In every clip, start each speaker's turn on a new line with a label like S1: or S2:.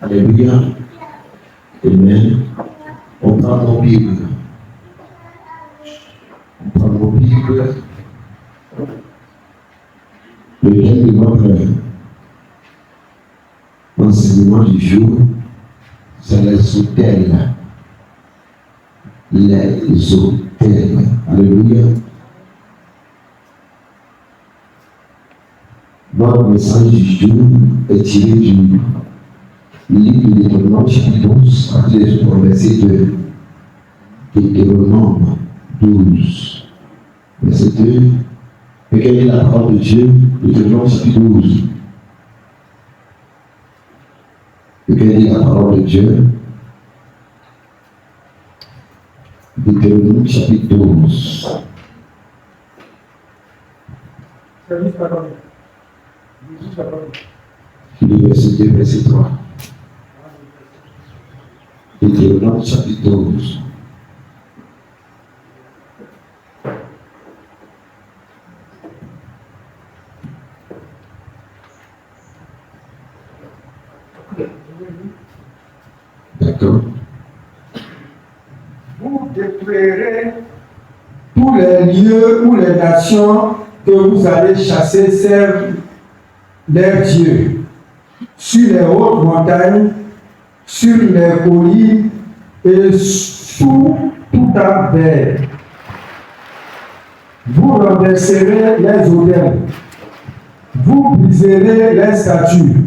S1: Alléluia. Amen. On prend nos Bibles. On prend nos Bibles. Le thème de notre enseignement du jour, c'est les autels. Les autels. Alléluia. Notre message du jour est tiré du livre de Deutéronome chapitre 12, verset 2. Deutéronome 12, verset 2. Regardez la parole de Dieu, Deutéronome chapitre 12. Regardez la parole de Dieu, Deutéronome chapitre 12. Le verset 2, verset 3. Deutéronome chapitre 12. D'accord.
S2: Vous détruirez tous les lieux où les nations que vous allez chasser servent leurs dieux, sur les hautes montagnes, sur les collines et sous tout arbre vert. Vous renverserez les autels, vous briserez les statues,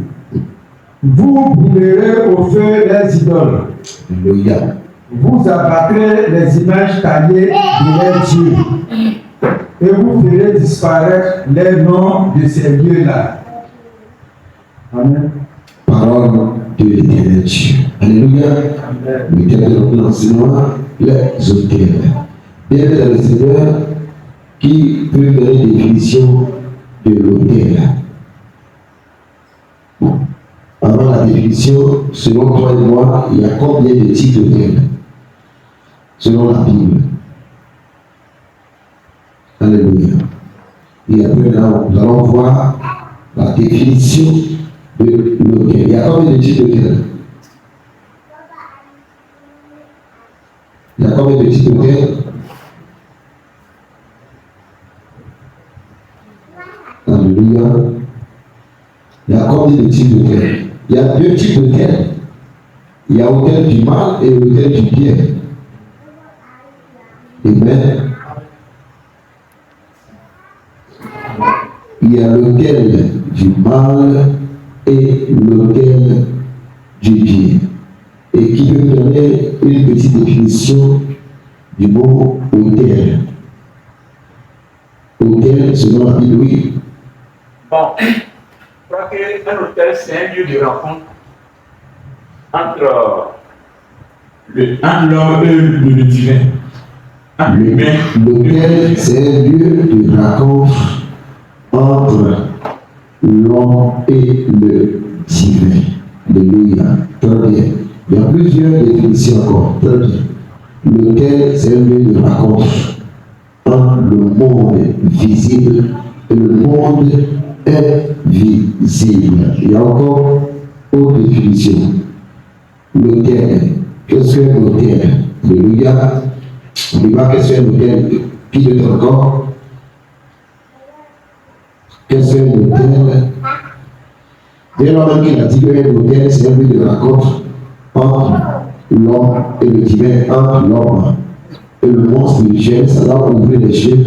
S2: vous brûlerez au feu les idoles.
S1: Alléluia.
S2: Vous abattrez les images taillées de leurs dieux et vous ferez disparaître les noms de ces lieux-là. Amen.
S1: Parole de l'Éternel Dieu. Alléluia. Le thème de notre enseignement, les autels. Bien dans le Seigneur qui peut donner une définition de l'autel. Bon. Avant la définition, selon toi et moi, il y a combien de types d'autels? Selon la Bible. Alléluia. Et après, là, nous allons voir la définition de l'autel. Il y a combien de types d'autels? Il y a combien de types d'autels? Alléluia. Il y a combien de types d'autels? Il y a deux types d'autels. Il y a l'autel du mal et l'autel du bien. Amen. Il y a l'autel du mal et l'autel du bien. Et qui peut donner une petite définition du mot autel. Autel, selon la Bible, oui.
S3: Bon, je crois qu'un autel, c'est un lieu de rencontre entre l'homme et le divin.
S1: L'autel, c'est un lieu de rencontre entre l'homme et le divin. Alléluia. Très bien. Il y a plusieurs définitions encore. Très bien. L'autel, c'est un lieu de rencontre entre le monde visible et le monde invisible. Il y a encore autre définition. L'autel. Qu'est-ce que l'autel? Alléluia. On ne dit pas qu'est-ce que l'autel qui est encore. Qu'est-ce que l'autel? Dès lors qu'il a dit que l'autel, c'est un lieu de rencontre entre l'homme et le divin, entre l'homme et le monde spirituel, ça va ouvrir les yeux,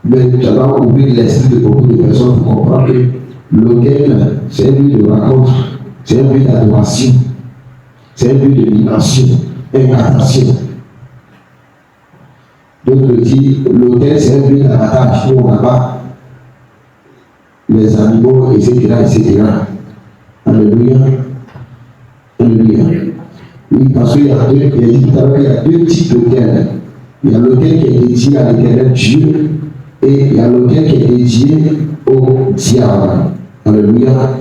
S1: mais ça va ouvrir l'esprit de beaucoup de personnes pour comprendre que l'autel, c'est un lieu de rencontre, c'est un lieu d'adoration, c'est un lieu de dimension, incarnation. D'autres disent, l'autel, c'est un lieu d'abattage, où on abat les animaux, etc., etc. Alléluia. Alléluia. Oui, parce qu'il y a deux, il y a deux types d'autels. Il y a l'autel qui est dédié à l'Éternel Dieu et il y a l'autel qui est dédié au diable. Alléluia.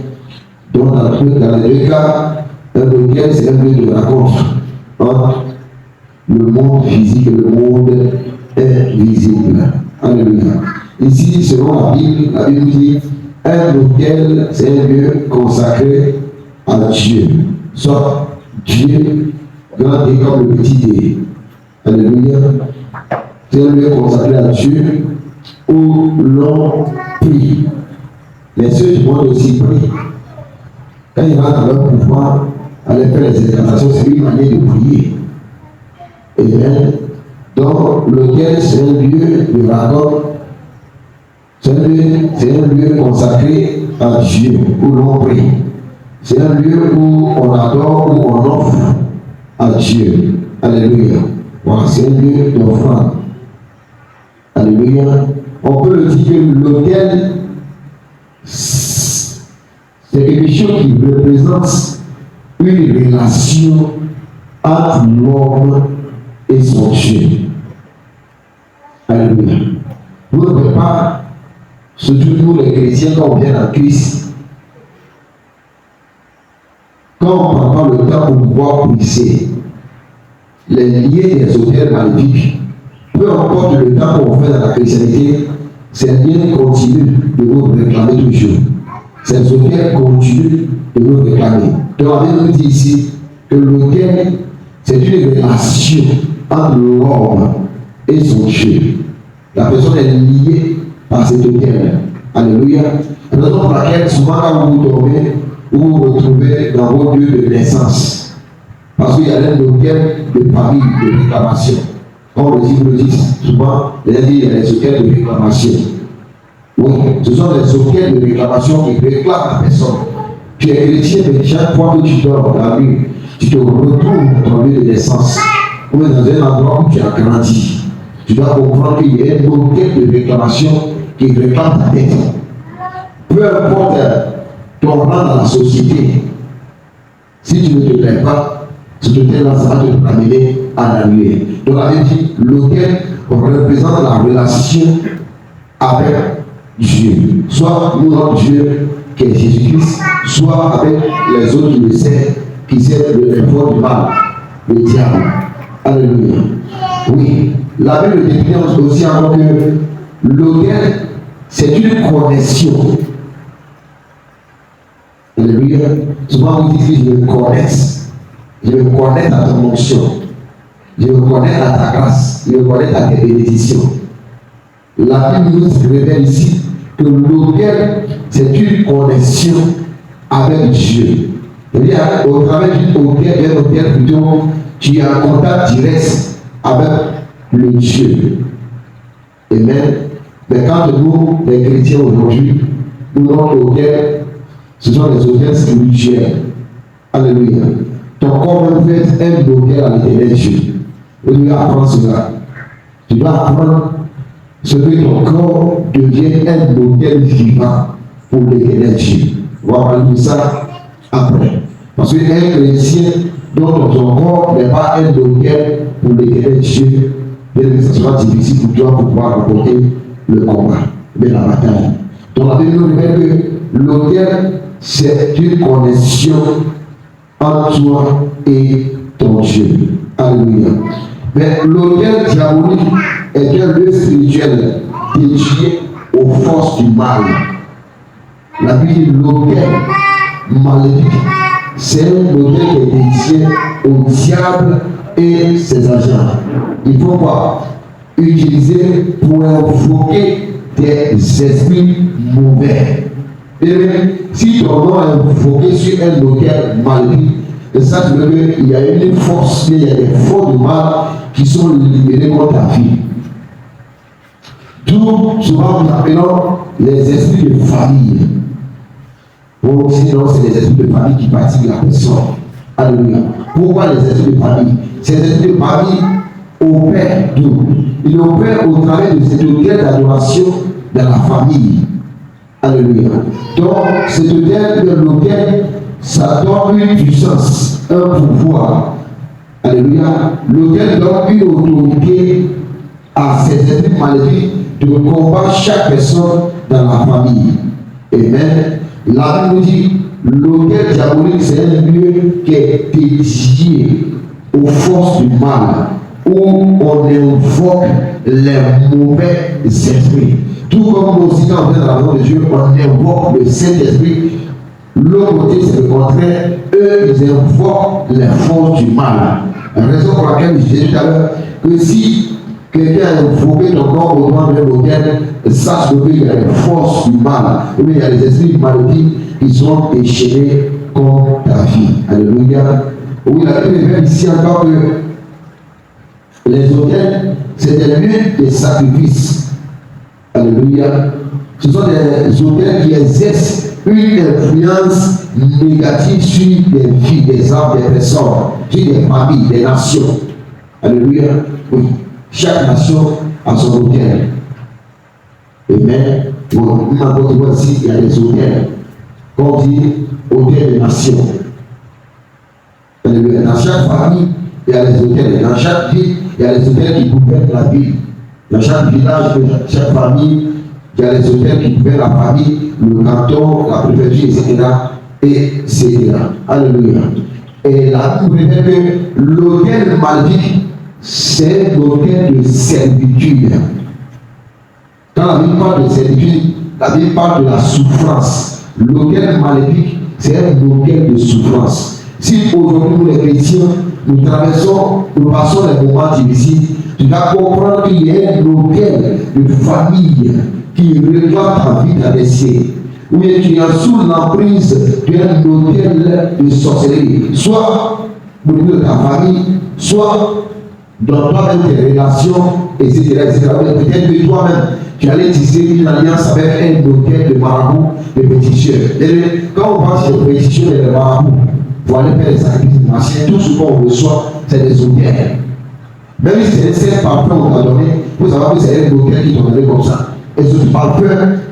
S1: Donc, dans les deux cas, un autel, c'est un lieu de rencontre entre le monde physique et le monde invisible. Alléluia. Ici, selon la Bible dit un autel, c'est un lieu consacré à Dieu. soit Dieu, grand D comme le petit D. Alléluia. C'est un lieu consacré à Dieu où l'on prie. Les ceux du monde aussi prient. Quand ils rentrent dans leur pouvoir, aller faire les incantations, c'est une manière de prier. Amen. Donc, lequel c'est un lieu de rencontre, c'est un lieu consacré à Dieu où l'on prie. C'est un lieu où on adore, où on offre à Dieu. Alléluia. Voilà, c'est un lieu d'offrande. Alléluia. On peut le dire que l'autel, c'est quelque chose qui représente une relation entre l'homme et son Dieu. Alléluia. Vous ne pouvez pas, surtout nous les chrétiens, quand on vient en Christ, quand on ne prend pas le temps pour pouvoir briser les liens des autels maléfiques, peu importe le temps qu'on fait dans la chrétienté, ces liens continuent de nous réclamer toujours. Ces autels continuent de nous réclamer. Donc, on nous dit ici que l'autel, c'est une relation entre l'homme et son Dieu. La personne est liée par cet autel. Alléluia. La raison pour laquelle, souvent, quand vous dormez, vous vous retrouvez dans vos lieux de naissance. Parce qu'il y a un autel de famille, de réclamation. Comme vous le dites souvent, il y a les autels de réclamation. Oui, ce sont les autels de réclamation qui réclament la personne. Tu es chrétien, mais chaque fois que tu dors dans la nuit, tu te retrouves dans ton lieu de naissance. Ou dans un endroit où tu as grandi. Tu dois comprendre qu'il y a un autel de réclamation qui réclame ta tête. Peu importe ton rang dans la société, si tu ne te plais pas, cet autel-là, ça va te ramener à la nuée. Donc, la Bible dit, l'autel représente la relation avec Dieu. Soit nous, notre Dieu, qui est Jésus-Christ, soit avec les autres qui le servent, qui servent le fort du mal, le diable. Alléluia. Oui, la Bible définit aussi encore que l'autel, c'est une connexion. Alléluia. Souvent, vous dites que je me connecte. Je me connecte à ton onction. Je me connecte à ta grâce. Je me connecte à tes bénédictions. La Bible nous révèle ici que l'autel, c'est une connexion avec Dieu. C'est-à-dire, au travers d'un autel plutôt, tu es en contact direct avec le Dieu. Amen. Mais quand nous, les chrétiens aujourd'hui, nous, notre autel, ce sont les autels spirituels. Alléluia. Ton corps peut être un autel à l'éternel Dieu. Tu dois apprendre cela. Tu dois apprendre ce que ton corps devient un autel vivant pour l'éternel Dieu. On va parler de ça après. Parce qu'un chrétien dont ton corps n'est pas un autel pour l'éternel Dieu, bien que ce soit difficile pour toi pour pouvoir remporter le combat, mais la bataille. Donc la Bible nous révèle que l'autel, c'est une connexion entre toi et ton Dieu. Alléluia. Mais l'autel diabolique est un lieu spirituel dédié aux forces du mal. La Bible dit l'autel maléfique, c'est un autel qui est dédié au diable et ses agents. Il faut pas utiliser pour invoquer des esprits mauvais. Et même si ton nom est invoqué sur un autel maléfique, sache qu'il y a une force, il y a des forces de mal qui sont libérées contre ta vie. D'où souvent nous appelons les esprits de famille. Bon, sinon c'est les esprits de famille qui pratiquent la personne. Alléluia. Pourquoi les esprits de famille? Ces esprits de famille opèrent d'où? Ils opèrent au travers de cet autel d'adoration dans la famille. Alléluia. Donc, cet autel de l'autel, ça donne une puissance, un pouvoir. Alléluia. L'autel donne une autorité à ces esprits maléfiques de combattre chaque personne dans la famille. Amen. La Bible nous dit, l'autel diabolique, c'est un lieu qui est dédié aux forces du mal, où on invoque les mauvais esprits. Tout comme nous aussi, quand on est dans la maison de Dieu, on invoque le Saint-Esprit. L'autre côté, c'est le contraire. Eux, ils invoquent les forces du mal. La raison pour laquelle je disais tout à l'heure que si quelqu'un a invoqué ton nom au nom de l'autel, sache qu'il y a les forces du mal, ou bien il y a les esprits maléfiques qui sont déchaînés contre ta vie. Alléluia. Oui, la Bible révèle ici encore que les autels, c'est des lieux de sacrifice. Alléluia. Ce sont des autels qui exercent une influence négative sur des vies, des âmes, des personnes, sur des familles, des nations. Alléluia. Oui. Chaque nation a son autel. Amen. Bon, maintenant, ici, il y a des autels. Qu'on dit autel de nation. Alléluia. Dans chaque famille, il y a les autels. Dans chaque ville, il y a les autels qui gouvernent la ville. Dans chaque village, chaque famille, il y a les autels qui gouvernent la famille, le canton, la préfecture, etc. Alléluia. Et la Bible révèle que l'autel maléfique, c'est l'autel de servitude. Quand la Bible parle de servitude, la Bible parle de la souffrance. L'autel maléfique, c'est un autel de souffrance. Si aujourd'hui nous les chrétiens, nous passons les moments difficiles, tu dois comprendre qu'il y a un autel de famille qui regarde ta vie dans les cieux. Ou bien tu es sous l'emprise d'un autel de sorcellerie, soit au niveau de ta famille, soit dans toi-même tes relations, etc. Peut-être que toi-même, tu allais tisser une alliance avec un autel de marabout, de péticheurs. Quand on passe sur les péticheurs et les marabouts, pour aller faire les sacrifices, tout ce qu'on reçoit, c'est des autels. Même si c'est un seul parfum qu'on t'a donné, il faut savoir que c'est un autel qui t'a donné comme ça. Et ce parfum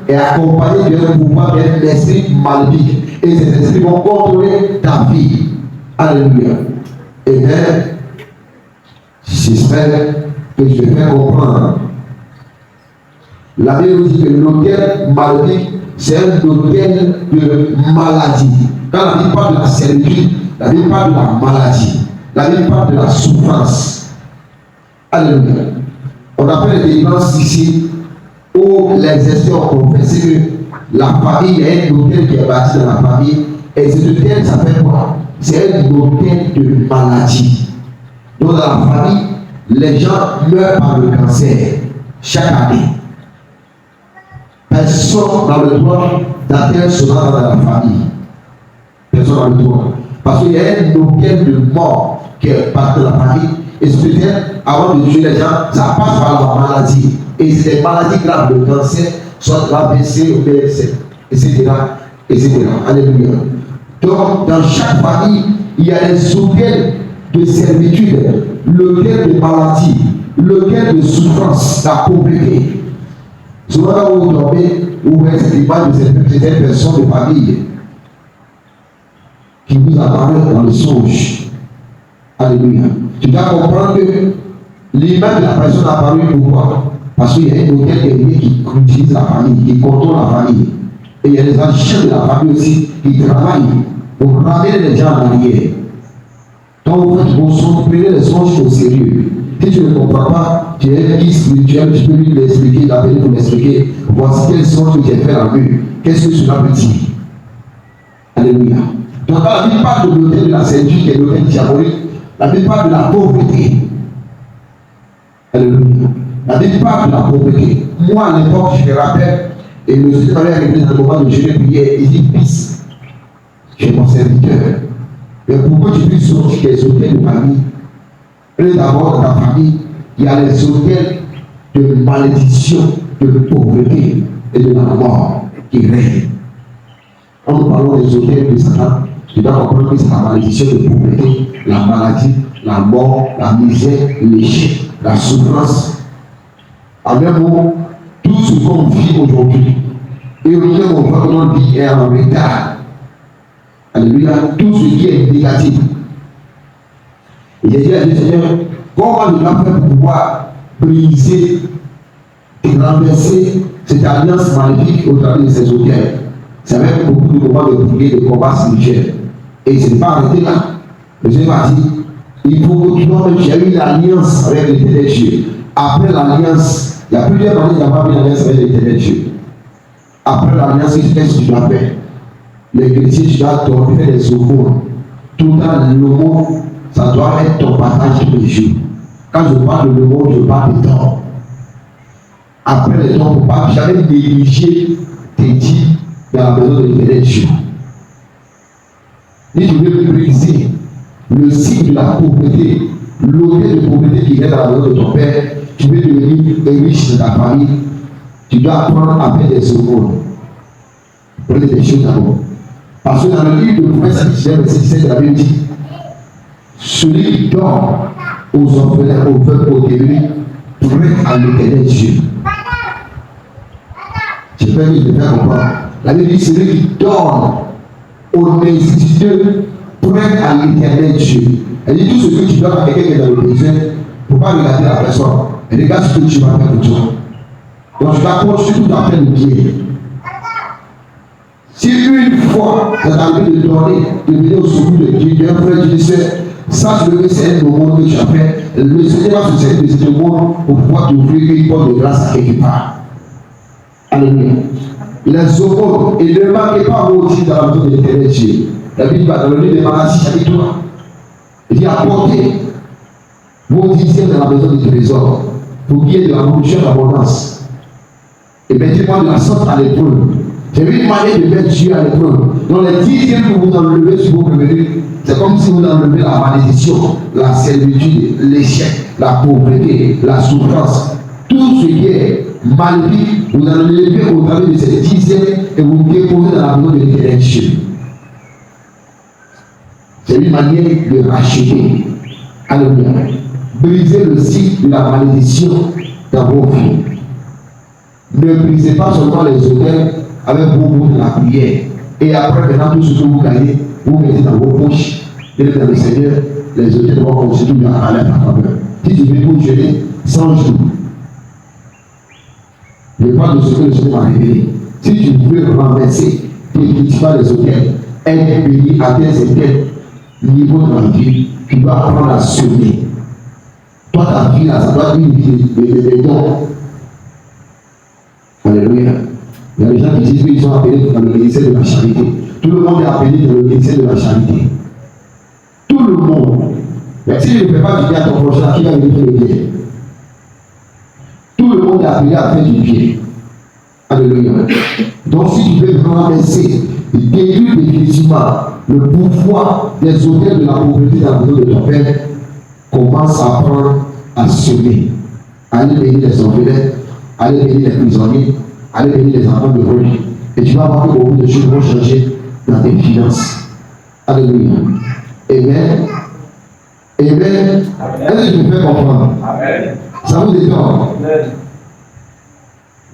S1: est accompagné d'un pouvoir, d'un esprit maléfique. Et ces esprits vont contrôler ta vie. Alléluia. Et bien, j'espère que je vais faire comprendre. La Bible dit que l'autel maléfique, c'est un autel de maladie. Quand la Bible parle de la servitude, la Bible parle de la maladie. La Bible parle de la souffrance. Alléluia. On appelle les délivrances ici où les esprits ont confessé que la famille, il y a un autel qui est bâti dans la famille. Et cet autel s'appelle quoi? C'est un autel de maladie. Donc dans la famille, les gens meurent par le cancer chaque année. Personne dans le droit d'atteindre cela dans la famille. Personne dans le droit. Parce qu'il y a un autel de mort qui est parti dans la famille. Et ce peut-être, avant de tuer les gens, ça passe par la maladie. Et c'est des maladies graves, le cancer, soit l'AVC ou BSC, etc. Alléluia. Donc, dans chaque famille, il y a des autels de servitude, l'autel de maladie, l'autel de souffrance, la pauvreté. Souvent, quand vous dormez, vous voyez cette image de cette personne de famille qui vous apparaît dans le songe. Alléluia. Tu dois comprendre que l'image de la personne apparue, pourquoi? Parce qu'il y a un autel qui utilise la famille, qui contrôle la famille. Et il y a des agents de la famille aussi qui travaillent pour ramener les gens en arrière. Quand vous faites vos songes, prenez les songes au sérieux. Si tu ne comprends pas, tu es un guide spirituel, tu peux lui l'expliquer, l'appeler pour l'expliquer. Voici quels songes que tu as fait en lui. Qu'est-ce que cela veut dire? Alléluia. Donc, quand la Bible parle de l'autel de la servitude, qui est l'autel diabolique, la Bible parle de la pauvreté. Alléluia. La Bible parle de la pauvreté. Moi, à l'époque, je me rappelle, et le Seigneur m'avait arrivé dans le moment de jeûne et prière, il dit, fils, tu es mon serviteur. Mais pourquoi tu puisses sortir des autels de famille? D'abord, dans ta famille, il y a les autels de malédiction, de pauvreté et de la mort qui règnent. Quand nous parlons des hôtels de Satan, tu dois comprendre que c'est la malédiction de pauvreté, la maladie, la mort, la misère, l'échec, la souffrance. En un mot, tout ce qu'on vit aujourd'hui, et aujourd'hui on voit que notre vie est en retard. Alléluia, tout ce qui est négatif. Et j'ai dit à Dieu, Seigneur, comment nous allons faire pour pouvoir briser et renverser cette alliance maléfique au travers de ces hôtels? C'est avec beaucoup de moments de prière, de combat spirituel. Et ce n'est pas arrêté là. Le Seigneur m'a dit, il faut que tu dois qu'il y a eu une alliance avec l'Éternel Dieu. Après l'alliance, il y a plusieurs années, il n'y a pas eu l'alliance avec l'Éternel Dieu. Après l'alliance, qu'est-ce que tu dois faire? Les chrétiens, tu dois tomber les secours. Tout dans le mot, ça doit être ton partage tous les jours. Quand je parle de le mot, je parle de temps. Après le temps, il ne faut pas jamais négliger tes dits dans la maison de l'Éternel Dieu. Si tu veux briser le signe de la pauvreté, l'autel de pauvreté qui vient dans la maison de ton père, tu veux devenir riche de ta famille, tu dois apprendre à faire des secondes. Prenez des choses d'abord. Parce que dans le livre de Prophète Samuel, verset 17, la Bible dit, celui qui donne aux orphelins, aux veuves, aux démunis, prête à l'Éternel Dieu. J'ai peur de faire comprendre. La Bible dit, celui qui donne aux nécessiteux, prête à l'Éternel Dieu. Elle dit, tout ce que tu donnes à quelqu'un qui est dans le besoin, il ne faut pas regarder la personne. Elle regarde ce que tu vas faire pour toi. Donc tu dois continuer tout à fait le bien. Si une fois, tu as envie de donner, de venir au secours de Dieu, d'un frère, tu dis, sache que c'est un moment que tu as fait. Le Seigneur va se servir de ce moment pour pouvoir t'ouvrir une porte de grâce à quelque part. Alléluia. Les aumônes, et ne manquez pas vos dîmes dans la maison de l'Éternel Dieu. La Bible va dans le livre de Malachie, chapitre 3. Il dit, apportez vos dîmes dans la maison du trésor pour qu'il y ait de la nourriture d'abondance. Et mettez-moi de la sorte à l'épreuve. J'ai vu une manière de mettre Dieu à l'épreuve. Donc les dixièmes que vous enlevez sur vos revenus, c'est comme si vous enlevez la malédiction, la servitude, l'échec, la pauvreté, la souffrance. Tout ce qui est maléfique, vous enlevez au travers de ces dixièmes et vous déposez dans la maison de l'Éternel Dieu. C'est une manière de racheter. Alléluia. Briser le cycle de la malédiction dans vos vies. Ne brisez pas seulement les autels avec beaucoup de la prière. Et après, maintenant, tout ce que vous gagnez, vous mettez dans vos poches. Et dans le Seigneur, les autels vont continuer à aller à ta faveur. Si tu veux vous jeûner 100 jours, je parle de ce que le Seigneur m'a révélé. Si tu veux renverser définitivement les autels, être béni à tes certains niveaux dans la vie, tu dois apprendre à semer. Toi, ta vie, là, ça doit être une vie de dons. Alléluia. Il y a des gens qui disent qu'ils sont appelés dans le ministère de la charité. Tout le monde est appelé dans le ministère de la charité. Tout le monde. Mais si tu ne fais pas du bien à ton prochain, qui va venir faire le bien? Tout le monde est appelé à faire du bien. Alléluia. Donc si tu veux renverser et détruire définitivement le pouvoir des autels de la pauvreté dans la maison de ton père, commence à apprendre à semer. Allez bénir les orphelins, allez bénir les prisonniers, allez bénir les enfants de rue. Et tu vas voir que beaucoup de choses vont changer dans tes finances. Alléluia. Amen. Amen. Est-ce que tu me fais comprendre? Amen. Ça vous détend. Amen.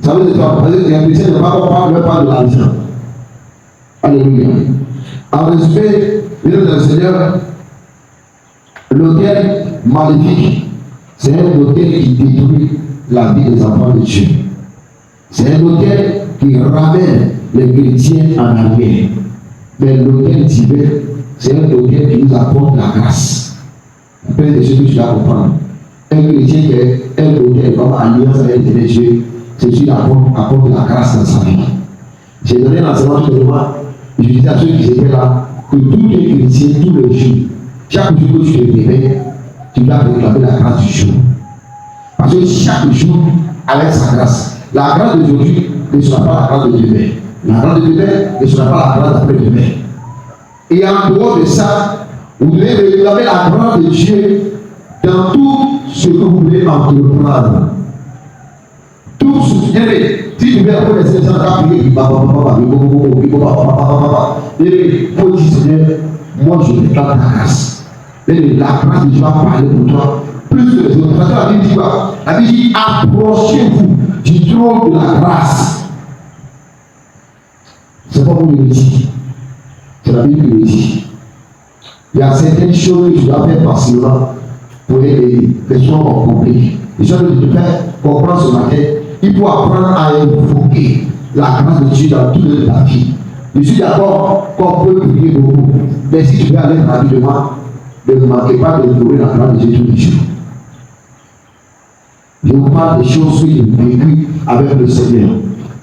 S1: Ça vous détend. Parce que les chrétiens ne vont pas comprendre leur part de l'argent. Alléluia. En respect, bien le Seigneur, l'autel maléfique, c'est un autel qui détruit la vie des enfants de Dieu. C'est un autel qui ramène les chrétiens en arrière. Mais l'autel divin, c'est un autel qui nous apporte la grâce. Après des choses que tu dois comprendre. Un chrétien qui est un autel comme alliance avec l'Éternel Dieu, c'est celui qui apporte la grâce dans sa vie. J'ai donné l'enseignement tout le monde. Je disais à ceux qui étaient là que tous les chrétiens, tous les jours, chaque jour que tu te réveilles, tu dois réclamer la grâce du jour. Parce que chaque jour, avec sa grâce, la grâce d'aujourd'hui ne sera pas la grâce de demain. La grâce de demain ne sera pas la grâce d'après-demain. Et en dehors de ça, vous devez réclamer la grâce de Dieu dans tout ce que vous voulez entreprendre. Tout ce qui est. Si tu veux apprendre les gens à prier, il faut dire Seigneur, moi je réclame ta grâce. Et la grâce de Dieu va parler pour toi. Plus que les autres. Parce que la Bible dit quoi? La Bible dit approchez-vous du trône de la grâce. C'est pas vous le dit. C'est la Bible qui le dit. Il y a certaines choses que tu dois faire patiemment pour les personnes compliquées. Les choses que tu dois faire comprendre ce matin. Il faut apprendre à invoquer la grâce de Dieu dans toute ta vie. Je suis d'accord qu'on peut prier beaucoup. Mais si tu veux aller rapidement, ne manquez pas de trouver la grâce de Dieu tous les jours. Je vous parle des choses que j'ai vécues avec le Seigneur.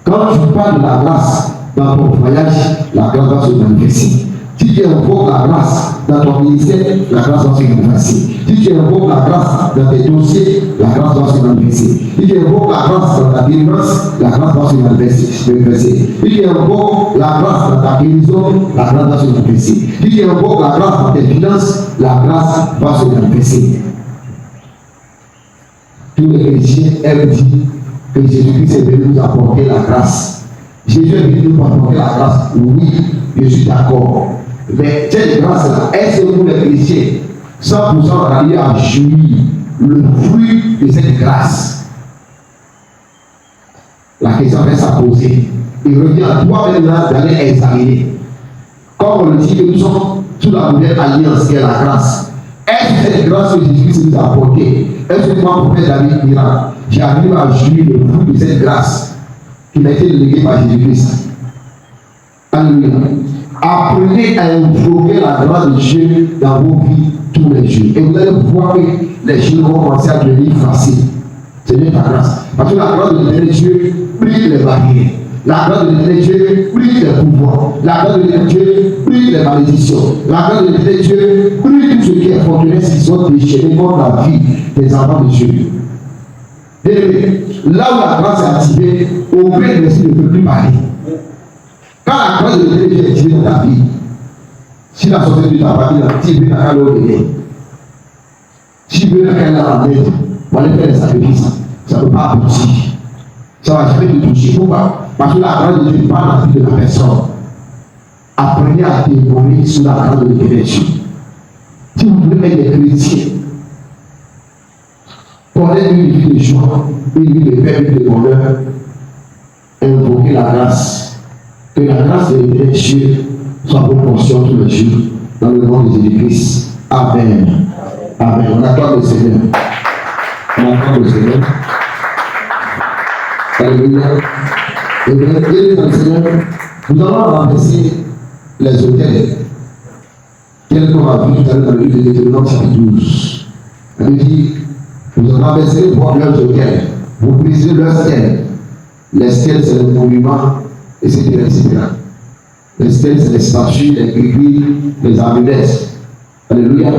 S1: Quand tu parles de la grâce dans ton voyage, la grâce va se manifester. Si tu tu invoques la grâce dans ton ministère, la grâce doit se manifester. Si tu invoques la grâce dans tes dossiers, la grâce doit se manifester. Si tu invoques la grâce dans ta délivrance, la grâce doit se manifester. Si tu invoques la grâce dans ta guérison, la grâce doit se manifester. Si tu invoques la grâce dans tes finances, la grâce va se manifester. Tous les chrétiens aiment dire que Jésus-Christ est venu nous apporter la grâce. Jésus est venu nous apporter la grâce. Oui, je suis d'accord. Mais cette grâce-là, est-ce que nous les chrétiens, 100% arriver à jouir le fruit de cette grâce? La question reste à poser. Il revient à toi maintenant d'aller examiner. Comme on le dit que nous sommes sous la nouvelle alliance qui est la grâce. Est-ce que cette grâce que Jésus nous a apportée, est-ce que moi, prophète David Mira, j'arrive à jouir le fruit de cette grâce qui m'a été léguée par Jésus-Christ? Alléluia. Apprenez à invoquer la grâce de Dieu dans vos vies tous les jours. Et vous allez voir que les choses vont commencer à devenir faciles. C'est bien ta grâce. Parce que la grâce de l'éternel Dieu brise les barrières. La grâce de l'éternel Dieu brise les pouvoirs. La grâce de l'éternel Dieu brise les malédictions. La grâce de l'éternel Dieu brise tout ce qui est forteresse qui sont déchaînés contre la vie des enfants de Dieu. Et là où la grâce est activée, aucun esprit ne peut plus parler. Quand la grâce de l'éternel Dieu est activée dans ta vie, si la société de ta famille, si tu veux dans l'eau de si tu veux dans la aide, pour aller faire des sacrifices, ça ne peut pas aboutir. Ça ne va jamais te toucher. Pourquoi? Parce que la grâce de Dieu parle dans la vie de la personne. Apprenez à témoigner sur la grâce de l'éternel Dieu. Si vous voulez être des chrétiens, connaître une vie de joie, une vie de paix, une vie de bonheur, invoquer la grâce. Que la grâce de l'éternel Dieu soit pour portion tous les jours dans le nom de Jésus-Christ. Amen. Amen. On acclame le Seigneur. On acclame le Seigneur. Alléluia. Et bien, dans le Seigneur, nous allons renverser les autels. Tel qu'on a vu tout à l'heure dans le livre de Deutéronome chapitre 12. Elle dit, vous renverserez leurs autels, vous briserez leurs stèles. Les stèles, c'est le monument, etc. Les stèles, c'est les statues, les gris, les amulettes. Alléluia.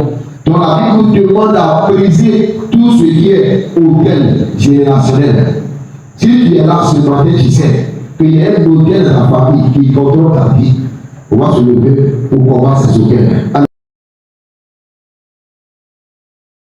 S1: Donc la Bible nous demande à briser tout ce qui est autel générationnel. Si tu es là ce matin, tu sais qu'il y a un autel dans la famille qui contrôle ta vie. On va se lever pour combattre ces autels.